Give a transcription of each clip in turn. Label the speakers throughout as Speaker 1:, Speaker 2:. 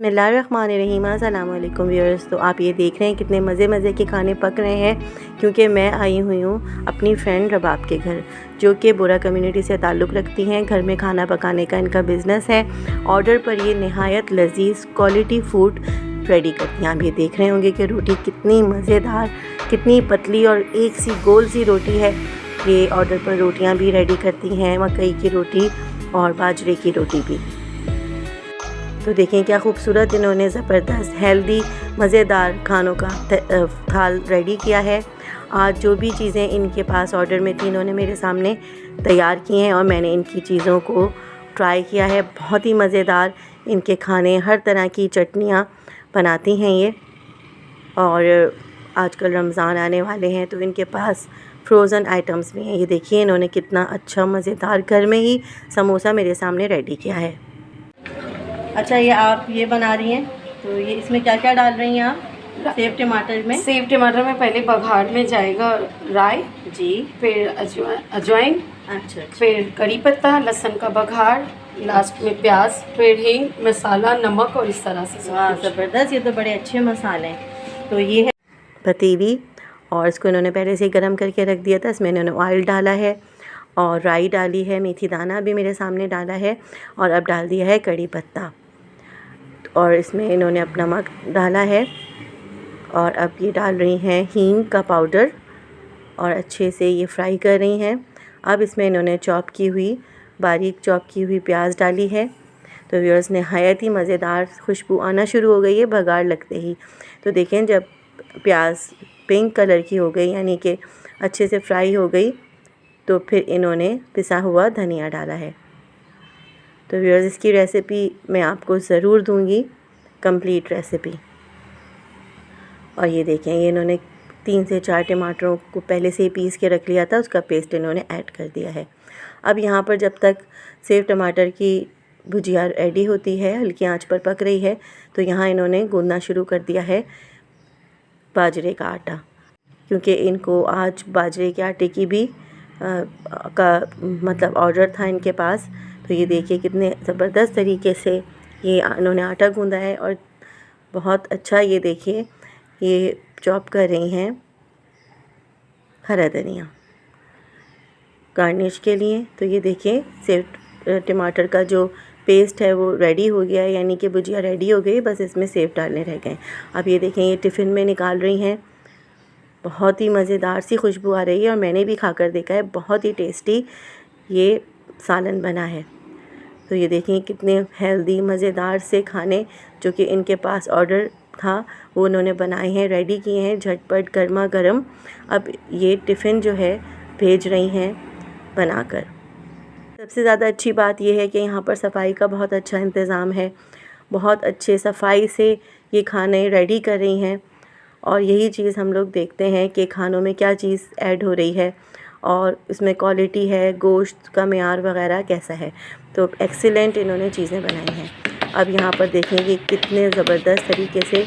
Speaker 1: बिस्मिल्लाहिर्रहमानिर्रहीम। अस्सलाम वालेकुम व्यूअर्स। तो आप ये देख रहे हैं कितने मज़े के खाने पक रहे हैं, क्योंकि मैं आई हुई हूँ अपनी फ्रेंड रबाब के घर, जो कि बोरा कम्युनिटी से ताल्लुक़ रखती हैं। घर में खाना पकाने का इनका बिज़नेस है। ऑर्डर पर ये नहायत लजीज़ क्वालिटी फ़ूड रेडी करती हैं। आप ये देख रहे होंगे कि रोटी कितनी मज़ेदार, कितनी पतली और एक सी गोल सी रोटी है। ये ऑर्डर पर रोटियाँ भी रेडी करती हैं, मकई की रोटी और बाजरे की रोटी भी। तो देखें क्या खूबसूरत इन्होंने ज़बरदस्त हेल्दी मज़ेदार खानों का थाल रेडी किया है। आज जो भी चीज़ें इनके पास ऑर्डर में थी, इन्होंने मेरे सामने तैयार की हैं और मैंने इनकी चीज़ों को ट्राई किया है। बहुत ही मज़ेदार इनके खाने, हर तरह की चटनियाँ बनाती हैं ये। और आजकल रमज़ान आने वाले हैं तो इनके पास फ्रोज़न आइटम्स भी हैं। ये देखिए इन्होंने कितना अच्छा मज़ेदार घर में ही समोसा मेरे सामने रेडी किया है। अच्छा, ये आप ये बना रही हैं, तो ये इसमें क्या क्या डाल रही हैं आप? सेव टमाटर में
Speaker 2: पहले बघार में जाएगा राई
Speaker 1: जी,
Speaker 2: फिर अजवाइन,
Speaker 1: अच्छा,
Speaker 2: फिर करी पत्ता, लहसुन का बघार, लास्ट में प्याज, फिर हींग, मसाला, नमक और इस तरह से।
Speaker 1: वाह ज़बरदस्त, ये तो बड़े अच्छे मसाले हैं। तो ये है पतीली और इसको इन्होंने पहले से गर्म करके रख दिया था। इसमें इन्होंने ऑयल डाला है और राई डाली है, मेथी दाना भी मेरे सामने डाला है और अब डाल दिया है कड़ी पत्ता और इसमें इन्होंने अपना नमक डाला है और अब ये डाल रही हैं हींग का पाउडर और अच्छे से ये फ्राई कर रही हैं। अब इसमें इन्होंने बारीक चॉप की हुई प्याज डाली है। तो व्यूअर्स, नहायत ही मज़ेदार खुशबू आना शुरू हो गई है बघार लगते ही। तो देखें जब प्याज पिंक कलर की हो गई, यानी कि अच्छे से फ्राई हो गई, तो फिर इन्होंने पिसा हुआ धनिया डाला है। तो व्यूअर्स, इसकी रेसिपी मैं आपको ज़रूर दूंगी, कंप्लीट रेसिपी। और ये देखें, ये इन्होंने 3 से 4 टमाटरों को पहले से ही पीस के रख लिया था, उसका पेस्ट इन्होंने ऐड कर दिया है। अब यहाँ पर जब तक सेव टमाटर की भुजिया रेडी होती है, हल्की आंच पर पक रही है, तो यहाँ इन्होंने गूंदना शुरू कर दिया है बाजरे का आटा, क्योंकि इनको आज बाजरे के आटे की भी मतलब ऑर्डर था इनके पास। तो ये देखिए कितने ज़बरदस्त तरीके से ये इन्होंने आटा गूंदा है और बहुत अच्छा, ये देखिए ये चॉप कर रही हैं हरा धनिया गार्निश के लिए। तो ये देखिए सेव टमाटर का जो पेस्ट है वो रेडी हो गया है, यानी कि भुजिया रेडी हो गई, बस इसमें सेव डालने रह गए। अब ये देखें ये टिफ़िन में निकाल रही हैं। बहुत ही मज़ेदार सी खुशबू आ रही है और मैंने भी खाकर देखा है, बहुत ही टेस्टी ये सालन बना है। तो ये देखिए कितने हेल्दी मज़ेदार से खाने जो कि इनके पास ऑर्डर था वो उन्होंने बनाए हैं, रेडी किए हैं झटपट गर्मा गर्म। अब ये टिफ़िन जो है भेज रही हैं बनाकर। सबसे ज़्यादा अच्छी बात यह है कि यहाँ पर सफाई का बहुत अच्छा इंतज़ाम है। बहुत अच्छे सफाई से ये खाने रेडी कर रही हैं और यही चीज़ हम लोग देखते हैं कि खानों में क्या चीज़ ऐड हो रही है और इसमें क्वालिटी है, गोश्त का मेयार वगैरह कैसा है। तो एक्सीलेंट इन्होंने चीज़ें बनाई हैं। अब यहाँ पर देखेंगे कितने ज़बरदस्त तरीके से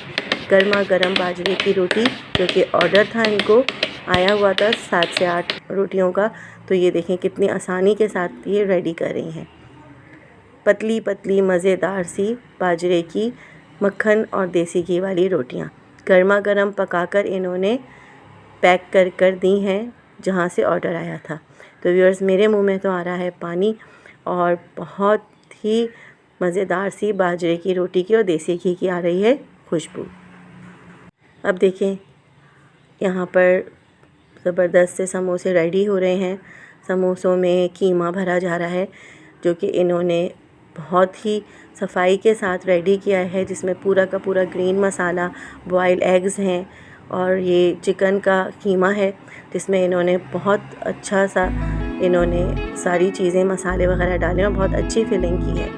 Speaker 1: गर्मा गर्म बाजरे की रोटी, जो कि ऑर्डर था इनको आया हुआ था 7 से 8 रोटियों का। तो ये देखें कितनी आसानी के साथ ये रेडी कर रही हैं। पतली पतली मज़ेदार सी बाजरे की मक्खन और देसी घी वाली रोटियाँ गर्मा गर्म पकाकर इन्होंने पैक कर दी हैं जहाँ से ऑर्डर आया था। तो व्यूअर्स, मेरे मुंह में तो आ रहा है पानी और बहुत ही मज़ेदार सी बाजरे की रोटी की और देसी घी की आ रही है खुशबू। अब देखें यहाँ पर ज़बरदस्त से समोसे रेडी हो रहे हैं। समोसों में कीमा भरा जा रहा है, जो कि इन्होंने बहुत ही सफाई के साथ रेडी किया है, जिसमें पूरा का पूरा ग्रीन मसाला, बॉयल एग्स हैं और ये चिकन का कीमा है, जिसमें इन्होंने बहुत अच्छा सा सारी चीज़ें मसाले वगैरह डाले और बहुत अच्छी फिलिंग की है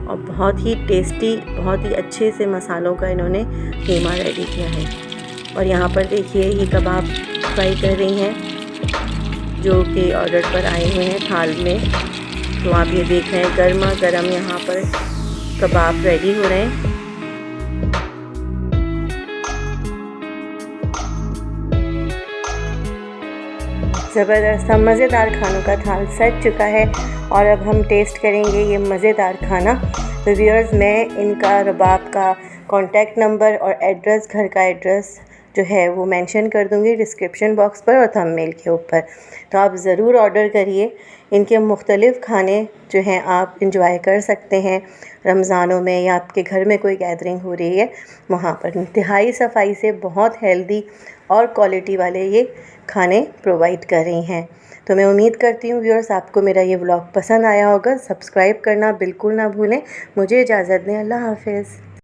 Speaker 1: और बहुत ही टेस्टी, बहुत ही अच्छे से मसालों का इन्होंने कीमा रेडी किया है। और यहाँ पर देखिए ये कबाब फ्राई कर रही हैं, जो कि ऑर्डर पर आए हुए हैं थाल में। तो आप ये देख रहे हैं गर्मा गर्म यहाँ पर कबाब रेडी हो रहे हैं। ज़बरदस्त मज़ेदार खानों का थाल सज चुका है और अब हम टेस्ट करेंगे ये मज़ेदार खाना, तो व्यूअर्स, मैं इनका रबाब का कॉन्टैक्ट नंबर और एड्रेस, घर का एड्रेस जो है वो मेंशन कर दूँगी डिस्क्रिप्शन बॉक्स पर और थंबनेल के ऊपर। तो आप ज़रूर ऑर्डर करिए। इनके मुख्तलिफ़ खाने जो हैं आप इंजॉय कर सकते हैं रमज़ानों में, या आपके घर में कोई गैदरिंग हो रही है वहाँ पर। इंतहाई सफाई से बहुत हेल्दी और क्वालिटी वाले ये खाने प्रोवाइड कर रही हैं। तो मैं उम्मीद करती हूँ व्यूअर्स आपको मेरा ये व्लॉग पसंद आया होगा। सब्सक्राइब करना बिल्कुल ना भूलें। मुझे इजाज़त दें। अल्लाह हाफ़िज़।